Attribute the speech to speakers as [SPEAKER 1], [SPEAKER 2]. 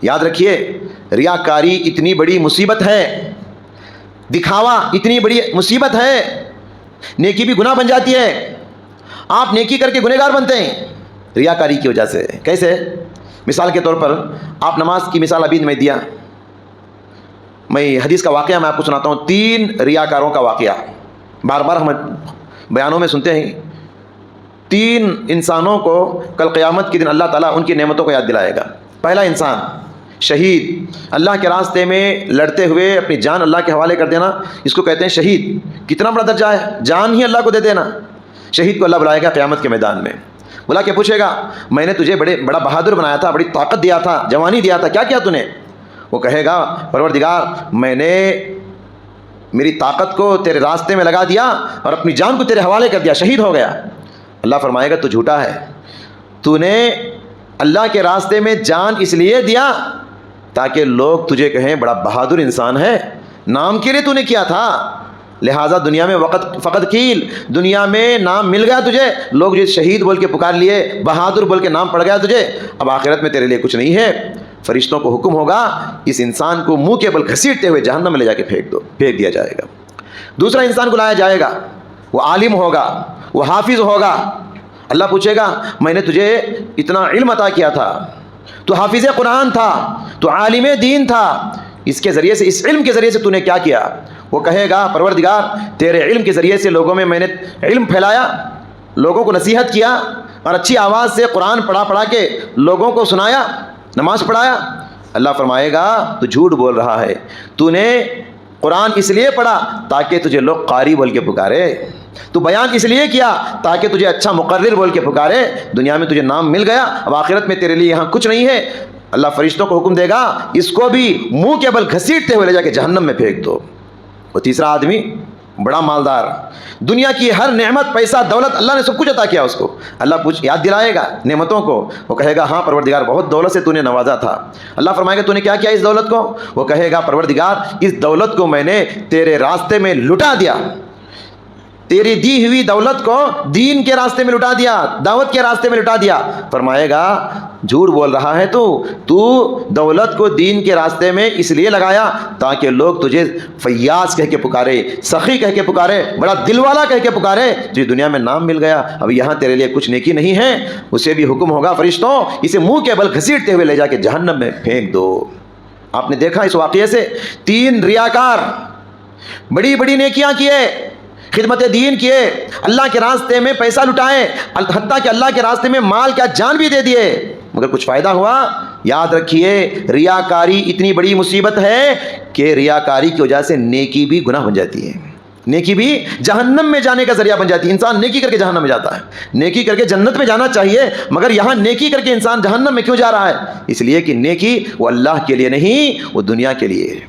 [SPEAKER 1] یاد رکھیے ریاکاری اتنی بڑی مصیبت ہے، دکھاوا اتنی بڑی مصیبت ہے، نیکی بھی گناہ بن جاتی ہے۔ آپ نیکی کر کے گنہگار بنتے ہیں ریاکاری کی وجہ سے۔ کیسے؟ مثال کے طور پر آپ نماز کی مثال ابھی میں دیا، میں حدیث کا واقعہ میں آپ کو سناتا ہوں، 3 ریاکاروں کا واقعہ بار بار ہم بیانوں میں سنتے ہیں۔ 3 انسانوں کو کل قیامت کے دن اللہ تعالیٰ ان کی نعمتوں کو یاد دلائے گا۔ پہلا انسان شہید، اللہ کے راستے میں لڑتے ہوئے اپنی جان اللہ کے حوالے کر دینا، اس کو کہتے ہیں شہید۔ کتنا بڑا درجہ ہے، جان ہی اللہ کو دے دینا۔ شہید کو اللہ بلائے گا قیامت کے میدان میں، بلا کے پوچھے گا میں نے تجھے بڑا بہادر بنایا تھا، بڑی طاقت دیا تھا، جوانی دیا تھا، کیا کیا تو نے؟ وہ کہے گا پروردگار میں نے میری طاقت کو تیرے راستے میں لگا دیا اور اپنی جان کو تیرے حوالے کر دیا، شہید ہو گیا۔ اللہ فرمائے گا تو جھوٹا ہے، تو نے اللہ کے راستے میں جان اس لیے دیا تاکہ لوگ تجھے کہیں بڑا بہادر انسان ہے، نام کے لیے تو نے کیا تھا، لہٰذا دنیا میں فقط کیل، دنیا میں نام مل گیا تجھے، لوگ جو شہید بول کے پکار لیے، بہادر بول کے نام پڑ گیا تجھے، اب آخرت میں تیرے لیے کچھ نہیں ہے۔ فرشتوں کو حکم ہوگا اس انسان کو منہ کے بل گھسیٹتے ہوئے جہنم میں لے جا کے پھینک دیا جائے گا۔ دوسرا انسان کو لایا جائے گا، وہ عالم ہوگا، وہ حافظ ہوگا۔ اللہ پوچھے گا میں نے تجھے اتنا علم عطا کیا تھا، تو حافظ قرآن تھا، تو عالم دین تھا، اس کے ذریعے سے، اس علم کے ذریعے سے تو نے کیا کیا؟ وہ کہے گا پروردگار تیرے علم کے ذریعے سے لوگوں میں نے علم پھیلایا، لوگوں کو نصیحت کیا اور اچھی آواز سے قرآن پڑھا کے لوگوں کو سنایا، نماز پڑھایا۔ اللہ فرمائے گا تو جھوٹ بول رہا ہے، تو نے قرآن اس لیے پڑھا تاکہ تجھے لوگ قاری بول کے پکارے، تو بیان اس لیے کیا تاکہ تجھے اچھا مقرر بول کے پکارے، دنیا میں تجھے نام مل گیا، اب آخرت میں تیرے لیے یہاں کچھ نہیں ہے۔ اللہ فرشتوں کو حکم دے گا اس کو بھی منہ کے بل گھسیٹتے ہوئے لے جا کے جہنم میں پھینک دو۔ وہ تیسرا آدمی بڑا مالدار، دنیا کی ہر نعمت، پیسہ، دولت، اللہ نے سب کچھ عطا کیا اس کو، اللہ یاد دلائے گا نعمتوں کو، وہ کہے گا ہاں پروردگار بہت دولت سے تو نے نوازا تھا۔ اللہ فرمائے گا تو نے کیا کیا اس دولت کو؟ وہ کہے گا پروردگار اس دولت کو میں نے تیرے راستے میں لٹا دیا، تیری دی ہوئی دولت کو دین کے راستے میں لٹا دیا، دعوت کے راستے میں لٹا دیا۔ فرمائے گا جھوٹ بول رہا ہے تو دولت کو دین کے راستے میں اس لیے لگایا تاکہ لوگ تجھے فیاض کہہ کے پکارے، سخی کہہ کے پکارے، بڑا دل والا کہہ کے پکارے، تجھے دنیا میں نام مل گیا، اب یہاں تیرے لیے کچھ نیکی نہیں ہے۔ اسے بھی حکم ہوگا فرشتوں اسے منہ کے بل گھسیٹتے ہوئے لے جا کے جہنم میں پھینک دو۔ آپ نے دیکھا اس واقعے سے 3 ریاکار بڑی بڑی نیکیاں کیے، خدمت دین کیے، اللہ کے راستے میں پیسہ لٹائے، حتیٰ کہ اللہ کے راستے میں مال کیا جان بھی دے دیے، مگر کچھ فائدہ ہوا؟ یاد رکھیے ریاکاری اتنی بڑی مصیبت ہے کہ ریاکاری کی وجہ سے نیکی بھی گناہ بن جاتی ہے، نیکی بھی جہنم میں جانے کا ذریعہ بن جاتی ہے۔ انسان نیکی کر کے جہنم میں جاتا ہے، نیکی کر کے جنت میں جانا چاہیے، مگر یہاں نیکی کر کے انسان جہنم میں کیوں جا رہا ہے؟ اس لیے کہ نیکی وہ اللہ کے لیے نہیں، وہ دنیا کے لیے ہے۔